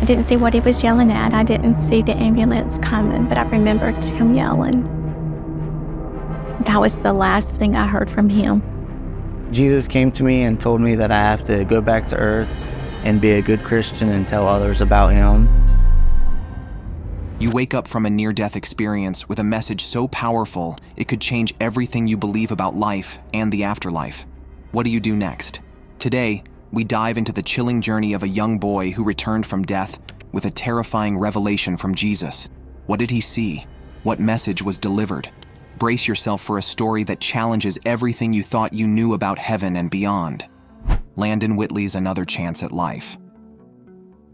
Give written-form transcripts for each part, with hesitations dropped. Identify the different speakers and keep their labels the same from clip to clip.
Speaker 1: I didn't see what he was yelling at. I didn't see the ambulance coming, but I remembered him yelling. That was the last thing I heard from him.
Speaker 2: Jesus came to me and told me that I have to go back to earth and be a good Christian and tell others about him.
Speaker 3: You wake up from a near-death experience with a message so powerful it could change everything you believe about life and the afterlife. What do you do next? Today, we dive into the chilling journey of a young boy who returned from death with a terrifying revelation from Jesus. What did he see? What message was delivered? Brace yourself for a story that challenges everything you thought you knew about heaven and beyond. Landon Whitley's Another Chance at Life.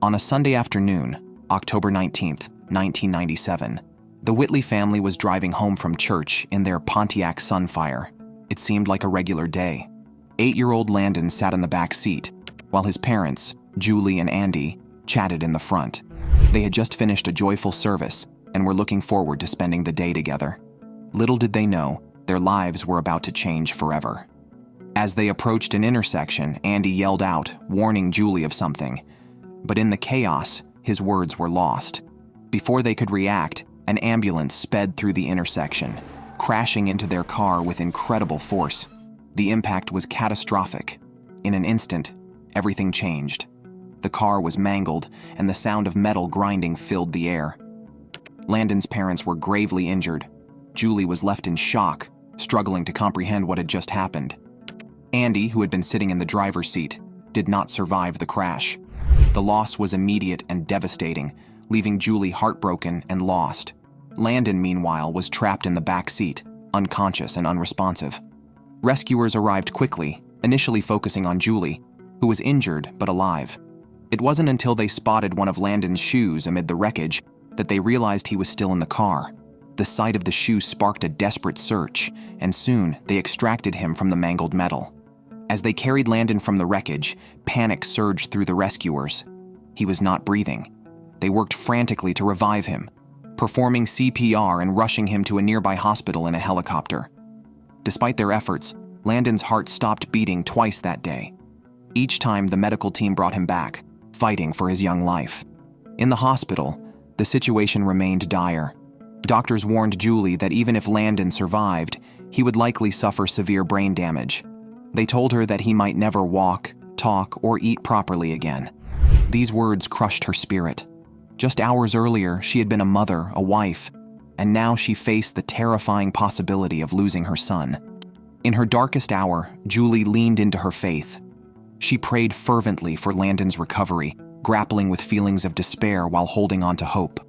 Speaker 3: On a Sunday afternoon, October 19th, 1997, the Whitley family was driving home from church in their Pontiac Sunfire. It seemed like a regular day. 8-year-old Landon sat in the back seat, while his parents, Julie and Andy, chatted in the front. They had just finished a joyful service and were looking forward to spending the day together. Little did they know, their lives were about to change forever. As they approached an intersection, Andy yelled out, warning Julie of something. But in the chaos, his words were lost. Before they could react, an ambulance sped through the intersection, crashing into their car with incredible force. The impact was catastrophic. In an instant, everything changed. The car was mangled, and the sound of metal grinding filled the air. Landon's parents were gravely injured. Julie was left in shock, struggling to comprehend what had just happened. Andy, who had been sitting in the driver's seat, did not survive the crash. The loss was immediate and devastating, leaving Julie heartbroken and lost. Landon, meanwhile, was trapped in the back seat, unconscious and unresponsive. Rescuers arrived quickly, initially focusing on Julie, who was injured but alive. It wasn't until they spotted one of Landon's shoes amid the wreckage that they realized he was still in the car. The sight of the shoe sparked a desperate search, and soon they extracted him from the mangled metal. As they carried Landon from the wreckage, panic surged through the rescuers. He was not breathing. They worked frantically to revive him, performing CPR and rushing him to a nearby hospital in a helicopter. Despite their efforts, Landon's heart stopped beating twice that day. Each time the medical team brought him back, fighting for his young life. In the hospital, the situation remained dire. Doctors warned Julie that even if Landon survived, he would likely suffer severe brain damage. They told her that he might never walk, talk, or eat properly again. These words crushed her spirit. Just hours earlier, she had been a mother, a wife, and now she faced the terrifying possibility of losing her son. In her darkest hour, Julie leaned into her faith. She prayed fervently for Landon's recovery, grappling with feelings of despair while holding on to hope.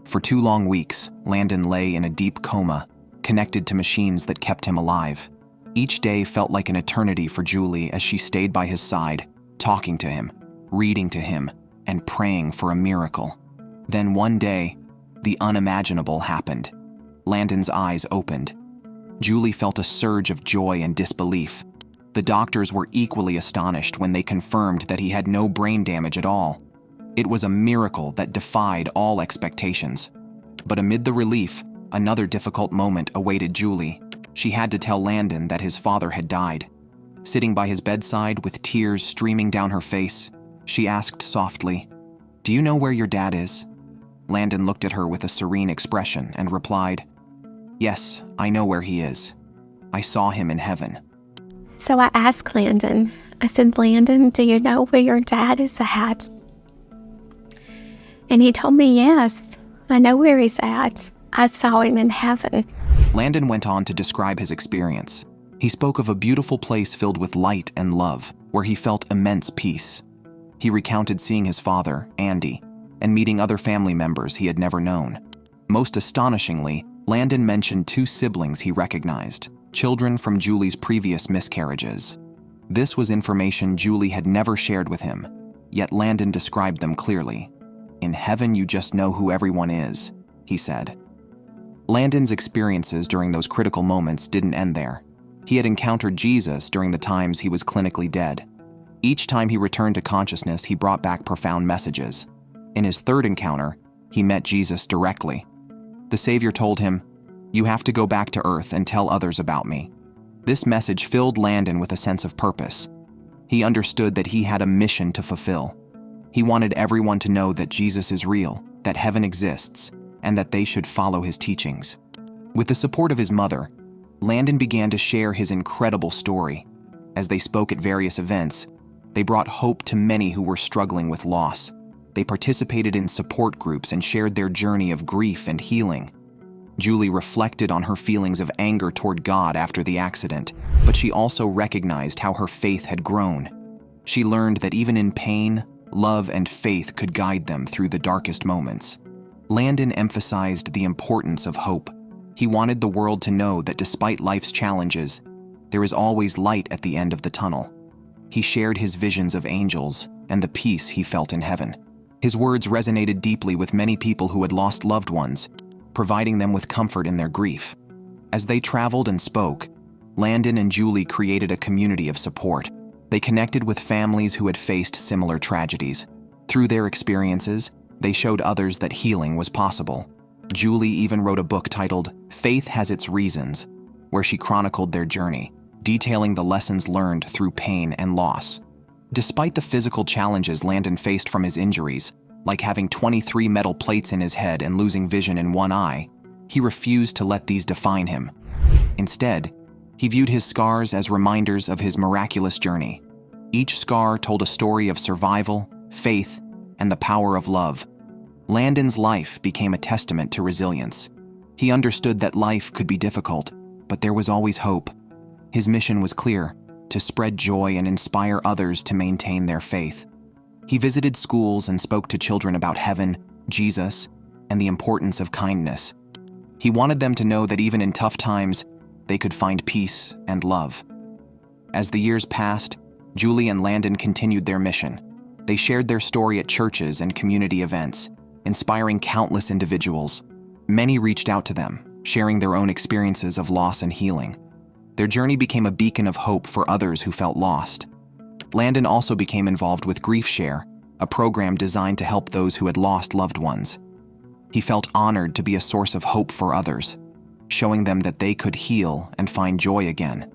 Speaker 3: For 2 long weeks, Landon lay in a deep coma, connected to machines that kept him alive. Each day felt like an eternity for Julie as she stayed by his side, talking to him, reading to him, and praying for a miracle. Then one day, the unimaginable happened. Landon's eyes opened. Julie felt a surge of joy and disbelief. The doctors were equally astonished when they confirmed that he had no brain damage at all. It was a miracle that defied all expectations. But amid the relief, another difficult moment awaited Julie. She had to tell Landon that his father had died. Sitting by his bedside with tears streaming down her face, she asked softly, "Do you know where your dad is?" Landon looked at her with a serene expression and replied, "Yes, I know where he is. I saw him in heaven."
Speaker 1: So I asked Landon, I said, "Landon, do you know where your dad is at?" And he told me, "Yes, I know where he's at. I saw him in heaven."
Speaker 3: Landon went on to describe his experience. He spoke of a beautiful place filled with light and love, where he felt immense peace. He recounted seeing his father, Andy, and meeting other family members he had never known. Most astonishingly, Landon mentioned 2 siblings he recognized, children from Julie's previous miscarriages. This was information Julie had never shared with him, yet Landon described them clearly. "In heaven you just know who everyone is," he said. Landon's experiences during those critical moments didn't end there. He had encountered Jesus during the times he was clinically dead. Each time he returned to consciousness, he brought back profound messages. In his 3rd encounter, he met Jesus directly. The Savior told him, "You have to go back to earth and tell others about me." This message filled Landon with a sense of purpose. He understood that he had a mission to fulfill. He wanted everyone to know that Jesus is real, that heaven exists, and that they should follow his teachings. With the support of his mother, Landon began to share his incredible story. As they spoke at various events, they brought hope to many who were struggling with loss. They participated in support groups and shared their journey of grief and healing. Julie reflected on her feelings of anger toward God after the accident, but she also recognized how her faith had grown. She learned that even in pain, love and faith could guide them through the darkest moments. Landon emphasized the importance of hope. He wanted the world to know that despite life's challenges, there is always light at the end of the tunnel. He shared his visions of angels and the peace he felt in heaven. His words resonated deeply with many people who had lost loved ones, providing them with comfort in their grief. As they traveled and spoke, Landon and Julie created a community of support. They connected with families who had faced similar tragedies. Through their experiences, they showed others that healing was possible. Julie even wrote a book titled Faith Has Its Reasons, where she chronicled their journey, detailing the lessons learned through pain and loss. Despite the physical challenges Landon faced from his injuries, like having 23 metal plates in his head and losing vision in one eye, he refused to let these define him. Instead, he viewed his scars as reminders of his miraculous journey. Each scar told a story of survival, faith, and the power of love. Landon's life became a testament to resilience. He understood that life could be difficult, but there was always hope. His mission was clear: to spread joy and inspire others to maintain their faith. He visited schools and spoke to children about heaven, Jesus, and the importance of kindness. He wanted them to know that even in tough times, they could find peace and love. As the years passed, Julie and Landon continued their mission. They shared their story at churches and community events, inspiring countless individuals. Many reached out to them, sharing their own experiences of loss and healing. Their journey became a beacon of hope for others who felt lost. Landon also became involved with Grief Share, a program designed to help those who had lost loved ones. He felt honored to be a source of hope for others, showing them that they could heal and find joy again.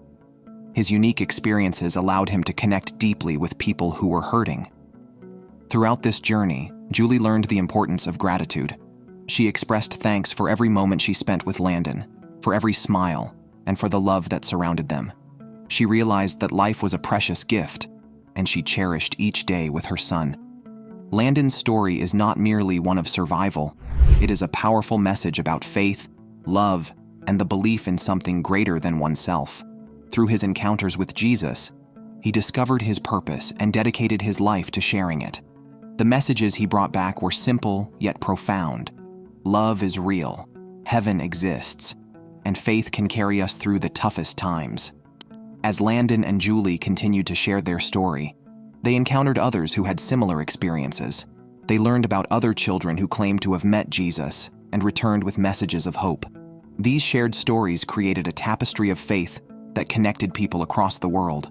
Speaker 3: His unique experiences allowed him to connect deeply with people who were hurting. Throughout this journey, Julie learned the importance of gratitude. She expressed thanks for every moment she spent with Landon, for every smile, and for the love that surrounded them. She realized that life was a precious gift, and she cherished each day with her son. Landon's story is not merely one of survival. It is a powerful message about faith, love, and the belief in something greater than oneself. Through his encounters with Jesus, he discovered his purpose and dedicated his life to sharing it. The messages he brought back were simple yet profound. Love is real, heaven exists, and faith can carry us through the toughest times. As Landon and Julie continued to share their story, they encountered others who had similar experiences. They learned about other children who claimed to have met Jesus and returned with messages of hope. These shared stories created a tapestry of faith that connected people across the world.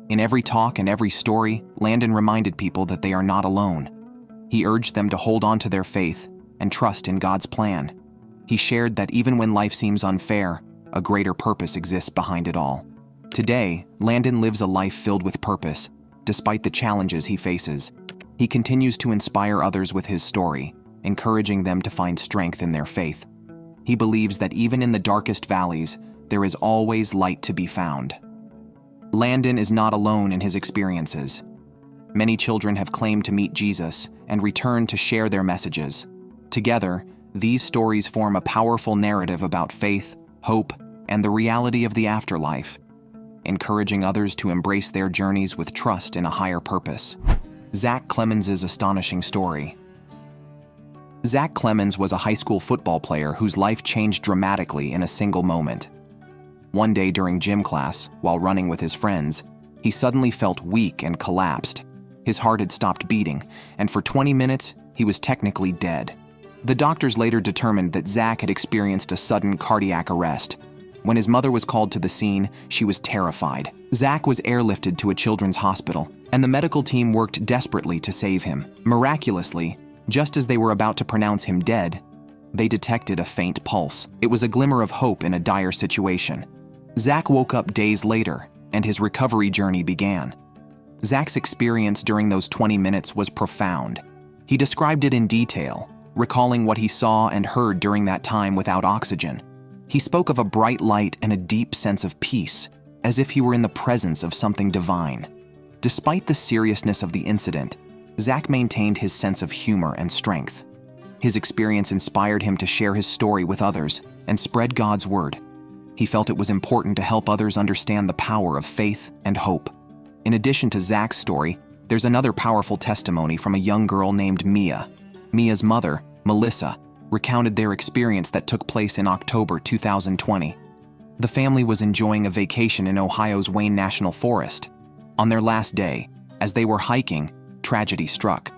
Speaker 3: In every talk and every story, Landon reminded people that they are not alone. He urged them to hold on to their faith and trust in God's plan. He shared that even when life seems unfair, a greater purpose exists behind it all. Today, Landon lives a life filled with purpose, despite the challenges he faces. He continues to inspire others with his story, encouraging them to find strength in their faith. He believes that even in the darkest valleys, there is always light to be found. Landon is not alone in his experiences. Many children have claimed to meet Jesus and return to share their messages. Together, these stories form a powerful narrative about faith, hope, and the reality of the afterlife, encouraging others to embrace their journeys with trust in a higher purpose. Zach Clemens' astonishing story. Zach Clemens was a high school football player whose life changed dramatically in a single moment. One day during gym class, while running with his friends, he suddenly felt weak and collapsed. His heart had stopped beating, and for 20 minutes, he was technically dead. The doctors later determined that Zach had experienced a sudden cardiac arrest. When his mother was called to the scene, she was terrified. Zach was airlifted to a children's hospital, and the medical team worked desperately to save him. Miraculously, just as they were about to pronounce him dead, they detected a faint pulse. It was a glimmer of hope in a dire situation. Zach woke up days later, and his recovery journey began. Zach's experience during those 20 minutes was profound. He described it in detail, recalling what he saw and heard during that time without oxygen. He spoke of a bright light and a deep sense of peace, as if he were in the presence of something divine. Despite the seriousness of the incident, Zach maintained his sense of humor and strength. His experience inspired him to share his story with others and spread God's word. He felt it was important to help others understand the power of faith and hope. In addition to Zach's story, there's another powerful testimony from a young girl named Mia. Mia's mother, Melissa, recounted their experience that took place in October 2020. The family was enjoying a vacation in Ohio's Wayne National Forest. On their last day, as they were hiking, tragedy struck.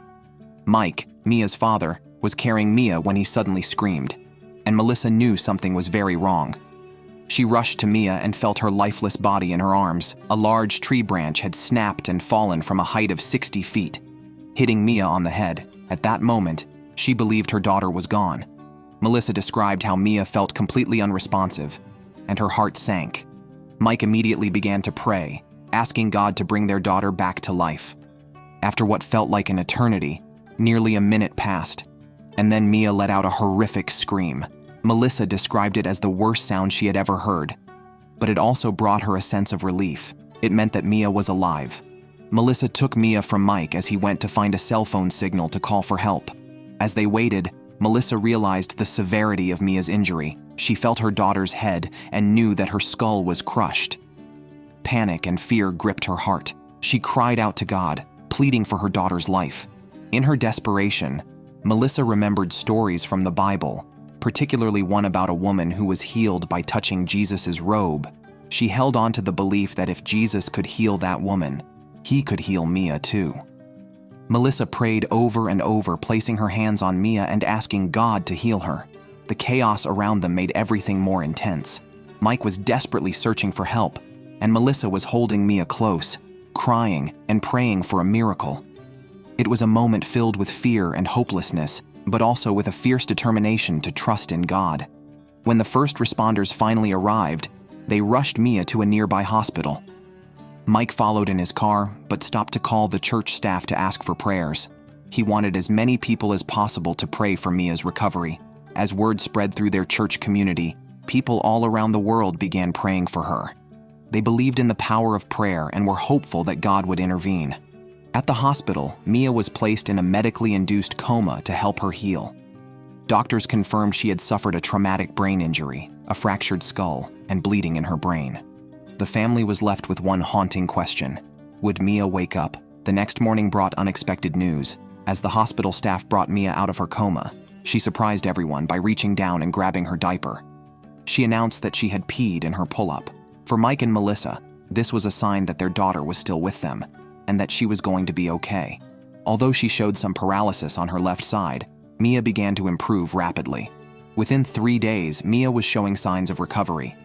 Speaker 3: Mike, Mia's father, was carrying Mia when he suddenly screamed, and Melissa knew something was very wrong. She rushed to Mia and felt her lifeless body in her arms. A large tree branch had snapped and fallen from a height of 60 feet, hitting Mia on the head. At that moment, she believed her daughter was gone. Melissa described how Mia felt completely unresponsive, and her heart sank. Mike immediately began to pray, asking God to bring their daughter back to life. After what felt like an eternity, nearly a minute passed, and then Mia let out a horrific scream. Melissa described it as the worst sound she had ever heard, but it also brought her a sense of relief. It meant that Mia was alive. Melissa took Mia from Mike as he went to find a cell phone signal to call for help. As they waited, Melissa realized the severity of Mia's injury. She felt her daughter's head and knew that her skull was crushed. Panic and fear gripped her heart. She cried out to God, pleading for her daughter's life. In her desperation, Melissa remembered stories from the Bible, particularly one about a woman who was healed by touching Jesus' robe. She held on to the belief that if Jesus could heal that woman, he could heal Mia too. Melissa prayed over and over, placing her hands on Mia and asking God to heal her. The chaos around them made everything more intense. Mike was desperately searching for help, and Melissa was holding Mia close, crying and praying for a miracle. It was a moment filled with fear and hopelessness, but also with a fierce determination to trust in God. When the first responders finally arrived, they rushed Mia to a nearby hospital. Mike followed in his car, but stopped to call the church staff to ask for prayers. He wanted as many people as possible to pray for Mia's recovery. As word spread through their church community, people all around the world began praying for her. They believed in the power of prayer and were hopeful that God would intervene. At the hospital, Mia was placed in a medically induced coma to help her heal. Doctors confirmed she had suffered a traumatic brain injury, a fractured skull, and bleeding in her brain. The family was left with one haunting question: would Mia wake up? The next morning brought unexpected news. As the hospital staff brought Mia out of her coma, she surprised everyone by reaching down and grabbing her diaper. She announced that she had peed in her pull-up. For Mike and Melissa, this was a sign that their daughter was still with them, and that she was going to be okay. Although she showed some paralysis on her left side, Mia began to improve rapidly. Within 3 days, Mia was showing signs of recovery.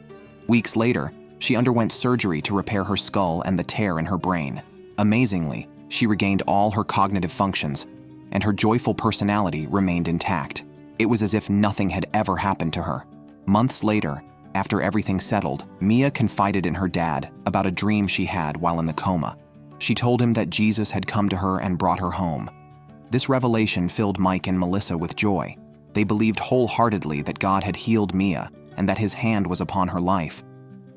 Speaker 3: Weeks later, she underwent surgery to repair her skull and the tear in her brain. Amazingly, she regained all her cognitive functions, and her joyful personality remained intact. It was as if nothing had ever happened to her. Months later, after everything settled, Mia confided in her dad about a dream she had while in the coma. She told him that Jesus had come to her and brought her home. This revelation filled Mike and Melissa with joy. They believed wholeheartedly that God had healed Mia and that his hand was upon her life.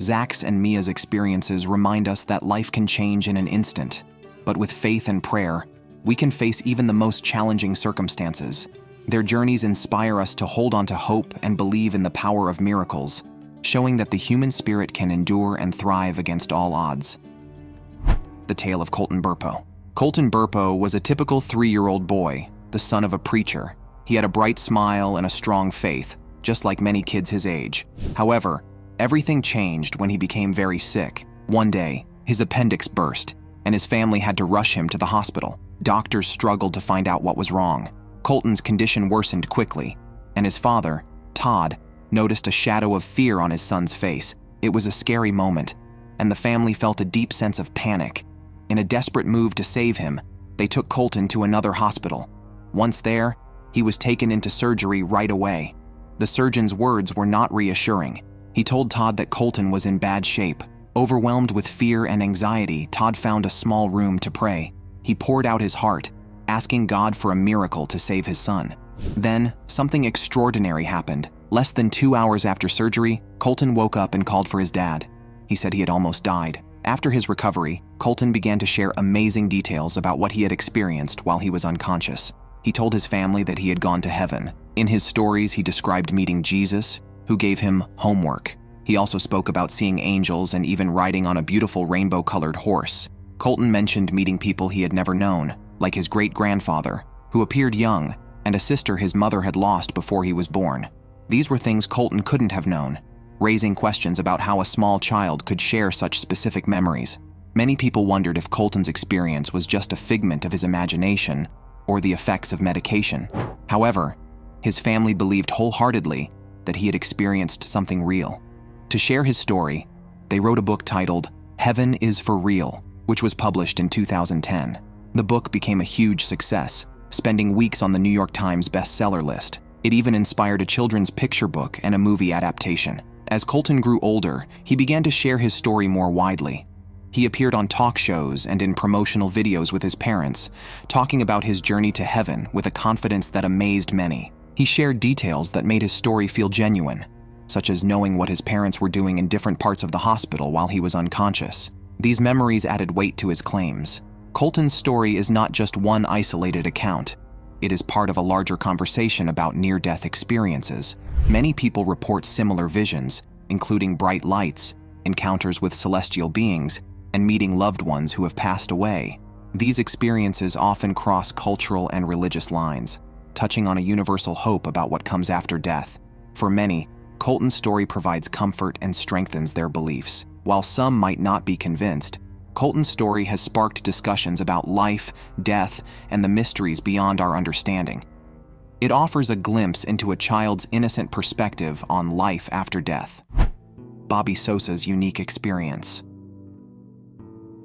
Speaker 3: Zach's and Mia's experiences remind us that life can change in an instant, but with faith and prayer, we can face even the most challenging circumstances. Their journeys inspire us to hold on to hope and believe in the power of miracles, showing that the human spirit can endure and thrive against all odds. The tale of Colton Burpo. Colton Burpo was a typical 3-year-old boy, the son of a preacher. He had a bright smile and a strong faith, just like many kids his age. However, everything changed when he became very sick. One day, his appendix burst, and his family had to rush him to the hospital. Doctors struggled to find out what was wrong. Colton's condition worsened quickly, and his father, Todd, noticed a shadow of fear on his son's face. It was a scary moment, and the family felt a deep sense of panic. In a desperate move to save him, they took Colton to another hospital. Once there, he was taken into surgery right away. The surgeon's words were not reassuring. He told Todd that Colton was in bad shape, Overwhelmed with fear and anxiety, Todd found a small room to pray. He poured out his heart, asking God for a miracle to save his son. Then, something extraordinary happened. Less than 2 hours after surgery, Colton woke up and called for his dad. He said he had almost died. After his recovery, Colton began to share amazing details about what he had experienced while he was unconscious. He told his family that he had gone to heaven. In his stories, he described meeting Jesus, who gave him homework. He also spoke about seeing angels and even riding on a beautiful rainbow-colored horse. Colton mentioned meeting people he had never known, like his great-grandfather, who appeared young, and a sister his mother had lost before he was born. These were things Colton couldn't have known, raising questions about how a small child could share such specific memories. Many people wondered if Colton's experience was just a figment of his imagination or the effects of medication. However, his family believed wholeheartedly that he had experienced something real. To share his story, they wrote a book titled Heaven is for Real, which was published in 2010. The book became a huge success, spending weeks on the New York Times bestseller list. It even inspired a children's picture book and a movie adaptation. As Colton grew older, he began to share his story more widely. He appeared on talk shows and in promotional videos with his parents, talking about his journey to heaven with a confidence that amazed many. He shared details that made his story feel genuine, such as knowing what his parents were doing in different parts of the hospital while he was unconscious. These memories added weight to his claims. Colton's story is not just one isolated account. It is part of a larger conversation about near-death experiences. Many people report similar visions, including bright lights, encounters with celestial beings, and meeting loved ones who have passed away. These experiences often cross cultural and religious lines, touching on a universal hope about what comes after death. For many, Colton's story provides comfort and strengthens their beliefs. While some might not be convinced, Colton's story has sparked discussions about life, death, and the mysteries beyond our understanding. It offers a glimpse into a child's innocent perspective on life after death. Bobby Sosa's unique experience.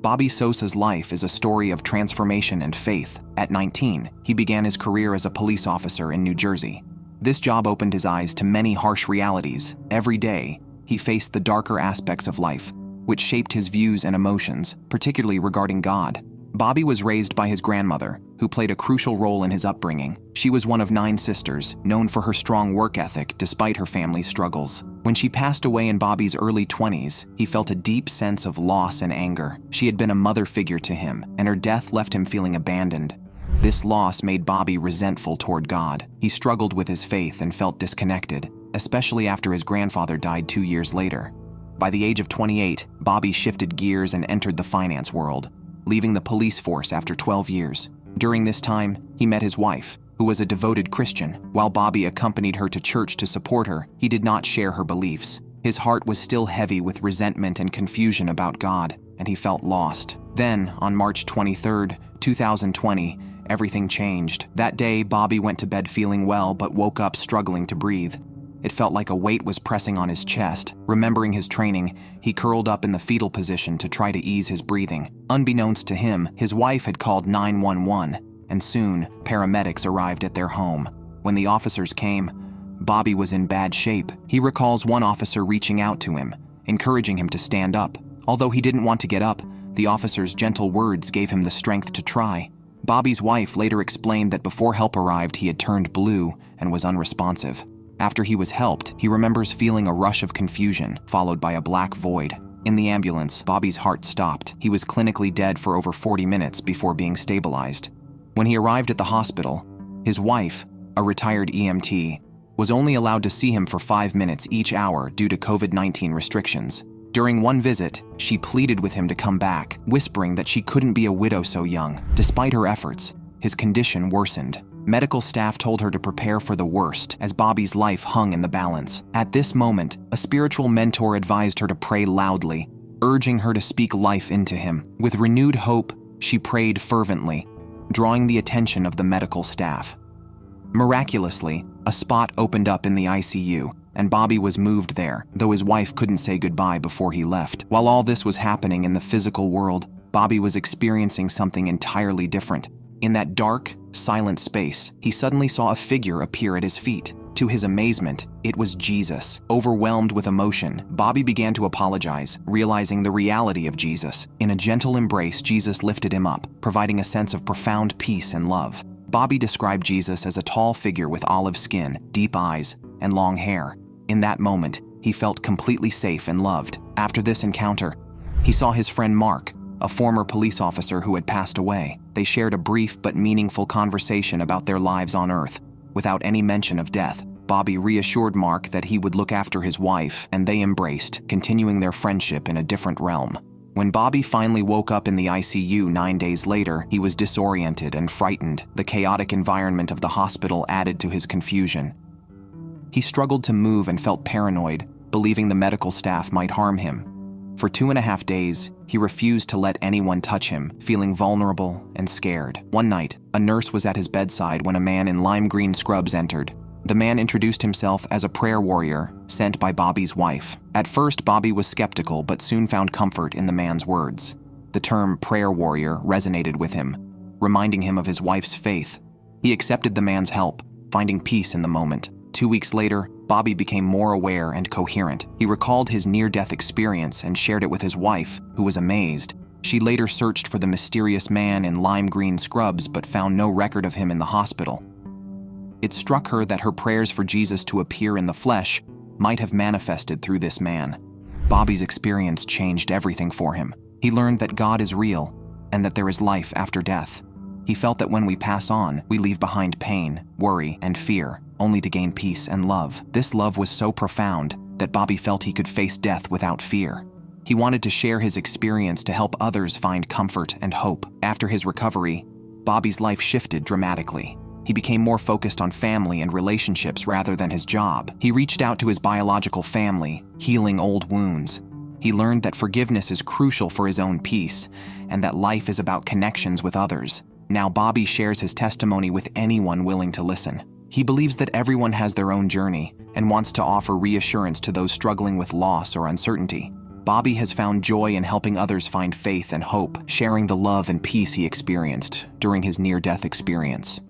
Speaker 3: Bobby Sosa's life is a story of transformation and faith. At 19, he began his career as a police officer in New Jersey. This job opened his eyes to many harsh realities. Every day, he faced the darker aspects of life, which shaped his views and emotions, particularly regarding God. Bobby was raised by his grandmother, who played a crucial role in his upbringing. She was one of 9 sisters, known for her strong work ethic despite her family's struggles. When she passed away in Bobby's early 20s, he felt a deep sense of loss and anger. She had been a mother figure to him, and her death left him feeling abandoned. This loss made Bobby resentful toward God. He struggled with his faith and felt disconnected, especially after his grandfather died 2 years later. By the age of 28, Bobby shifted gears and entered the finance world, leaving the police force after 12 years. During this time, he met his wife, who was a devoted Christian. While Bobby accompanied her to church to support her, he did not share her beliefs. His heart was still heavy with resentment and confusion about God, and he felt lost. Then, on March 23, 2020, everything changed. That day, Bobby went to bed feeling well but woke up struggling to breathe. It felt like a weight was pressing on his chest. Remembering his training, he curled up in the fetal position to try to ease his breathing. Unbeknownst to him, his wife had called 911, and soon, paramedics arrived at their home. When the officers came, Bobby was in bad shape. He recalls one officer reaching out to him, encouraging him to stand up. Although he didn't want to get up, the officer's gentle words gave him the strength to try. Bobby's wife later explained that before help arrived, he had turned blue and was unresponsive. After he was helped, he remembers feeling a rush of confusion, followed by a black void. In the ambulance, Bobby's heart stopped. He was clinically dead for over 40 minutes before being stabilized. When he arrived at the hospital, his wife, a retired EMT, was only allowed to see him for 5 minutes each hour due to COVID-19 restrictions. During one visit, she pleaded with him to come back, whispering that she couldn't be a widow so young. Despite her efforts, his condition worsened. Medical staff told her to prepare for the worst, as Bobby's life hung in the balance. At this moment, a spiritual mentor advised her to pray loudly, urging her to speak life into him. With renewed hope, she prayed fervently, drawing the attention of the medical staff. Miraculously, a spot opened up in the ICU, and Bobby was moved there, though his wife couldn't say goodbye before he left. While all this was happening in the physical world, Bobby was experiencing something entirely different. In that dark, silent space, he suddenly saw a figure appear at his feet. To his amazement, it was Jesus. Overwhelmed with emotion, Bobby began to apologize, realizing the reality of Jesus. In a gentle embrace, Jesus lifted him up, providing a sense of profound peace and love. Bobby described Jesus as a tall figure with olive skin, deep eyes, and long hair. In that moment, he felt completely safe and loved. After this encounter, he saw his friend Mark, a former police officer who had passed away. They shared a brief but meaningful conversation about their lives on Earth, without any mention of death. Bobby reassured Mark that he would look after his wife, and they embraced, continuing their friendship in a different realm. When Bobby finally woke up in the ICU 9 days later, he was disoriented and frightened. The chaotic environment of the hospital added to his confusion. He struggled to move and felt paranoid, believing the medical staff might harm him. For 2.5 days, he refused to let anyone touch him, feeling vulnerable and scared. One night, a nurse was at his bedside when a man in lime green scrubs entered. The man introduced himself as a prayer warrior sent by Bobby's wife. At first, Bobby was skeptical but soon found comfort in the man's words. The term prayer warrior resonated with him, reminding him of his wife's faith. He accepted the man's help, finding peace in the moment. 2 weeks later, Bobby became more aware and coherent. He recalled his near-death experience and shared it with his wife, who was amazed. She later searched for the mysterious man in lime green scrubs but found no record of him in the hospital. It struck her that her prayers for Jesus to appear in the flesh might have manifested through this man. Bobby's experience changed everything for him. He learned that God is real and that there is life after death. He felt that when we pass on, we leave behind pain, worry, and fear, only to gain peace and love. This love was so profound that Bobby felt he could face death without fear. He wanted to share his experience to help others find comfort and hope. After his recovery, Bobby's life shifted dramatically. He became more focused on family and relationships rather than his job. He reached out to his biological family, healing old wounds. He learned that forgiveness is crucial for his own peace, and that life is about connections with others. Now Bobby shares his testimony with anyone willing to listen. He believes that everyone has their own journey and wants to offer reassurance to those struggling with loss or uncertainty. Bobby has found joy in helping others find faith and hope, sharing the love and peace he experienced during his near-death experience.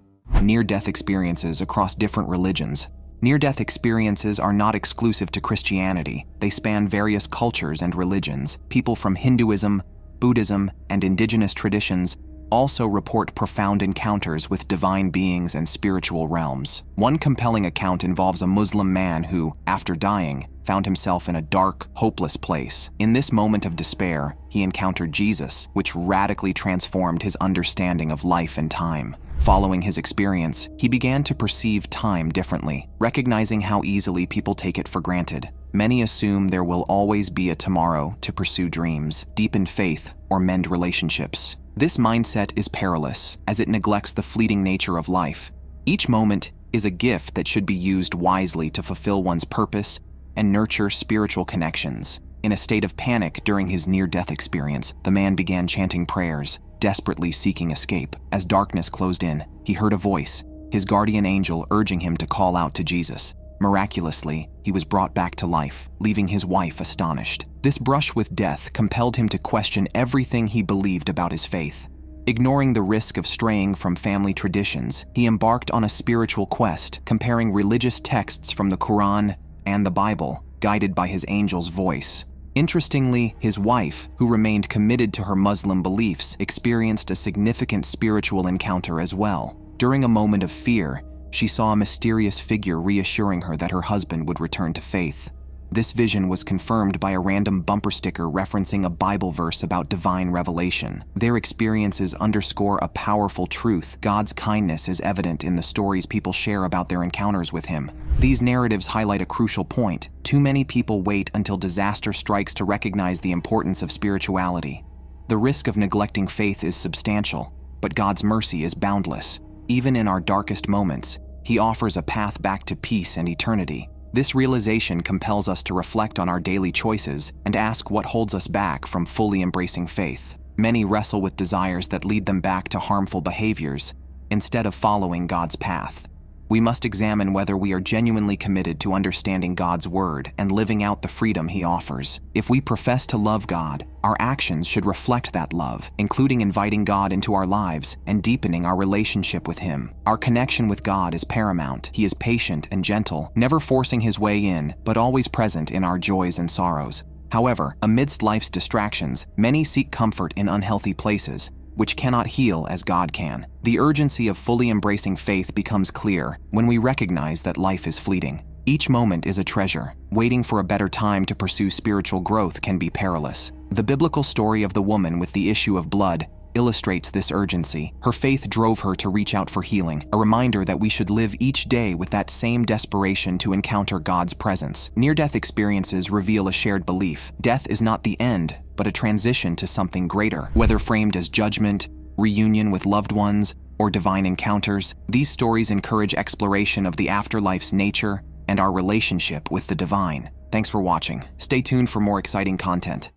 Speaker 3: Near-death experiences across different religions. Near-death experiences are not exclusive to Christianity. They span various cultures and religions. People from Hinduism, Buddhism, and indigenous traditions also report profound encounters with divine beings and spiritual realms. One compelling account involves a Muslim man who, after dying, found himself in a dark, hopeless place. In this moment of despair, he encountered Jesus, which radically transformed his understanding of life and time. Following his experience, he began to perceive time differently, recognizing how easily people take it for granted. Many assume there will always be a tomorrow to pursue dreams, deepen faith, or mend relationships. This mindset is perilous, as it neglects the fleeting nature of life. Each moment is a gift that should be used wisely to fulfill one's purpose and nurture spiritual connections. In a state of panic during his near-death experience, the man began chanting prayers, desperately seeking escape. As darkness closed in, he heard a voice, his guardian angel urging him to call out to Jesus. Miraculously, he was brought back to life, leaving his wife astonished. This brush with death compelled him to question everything he believed about his faith. Ignoring the risk of straying from family traditions, he embarked on a spiritual quest, comparing religious texts from the Quran and the Bible, guided by his angel's voice. Interestingly, his wife, who remained committed to her Muslim beliefs, experienced a significant spiritual encounter as well. During a moment of fear, she saw a mysterious figure reassuring her that her husband would return to faith. This vision was confirmed by a random bumper sticker referencing a Bible verse about divine revelation. Their experiences underscore a powerful truth: God's kindness is evident in the stories people share about their encounters with Him. These narratives highlight a crucial point. Too many people wait until disaster strikes to recognize the importance of spirituality. The risk of neglecting faith is substantial, but God's mercy is boundless. Even in our darkest moments, He offers a path back to peace and eternity. This realization compels us to reflect on our daily choices and ask what holds us back from fully embracing faith. Many wrestle with desires that lead them back to harmful behaviors instead of following God's path. we must examine whether we are genuinely committed to understanding God's word and living out the freedom He offers. If we profess to love God, our actions should reflect that love, including inviting God into our lives and deepening our relationship with Him. Our connection with God is paramount. He is patient and gentle, never forcing His way in, but always present in our joys and sorrows. However, amidst life's distractions, many seek comfort in unhealthy places, which cannot heal as God can. The urgency of fully embracing faith becomes clear when we recognize that life is fleeting. Each moment is a treasure. Waiting for a better time to pursue spiritual growth can be perilous. The biblical story of the woman with the issue of blood illustrates this urgency. Her faith drove her to reach out for healing, a reminder that we should live each day with that same desperation to encounter God's presence. Near-death experiences reveal a shared belief. Death is not the end, but a transition to something greater. Whether framed as judgment, reunion with loved ones, or divine encounters, these stories encourage exploration of the afterlife's nature and our relationship with the divine. Thanks for watching. Stay tuned for more exciting content.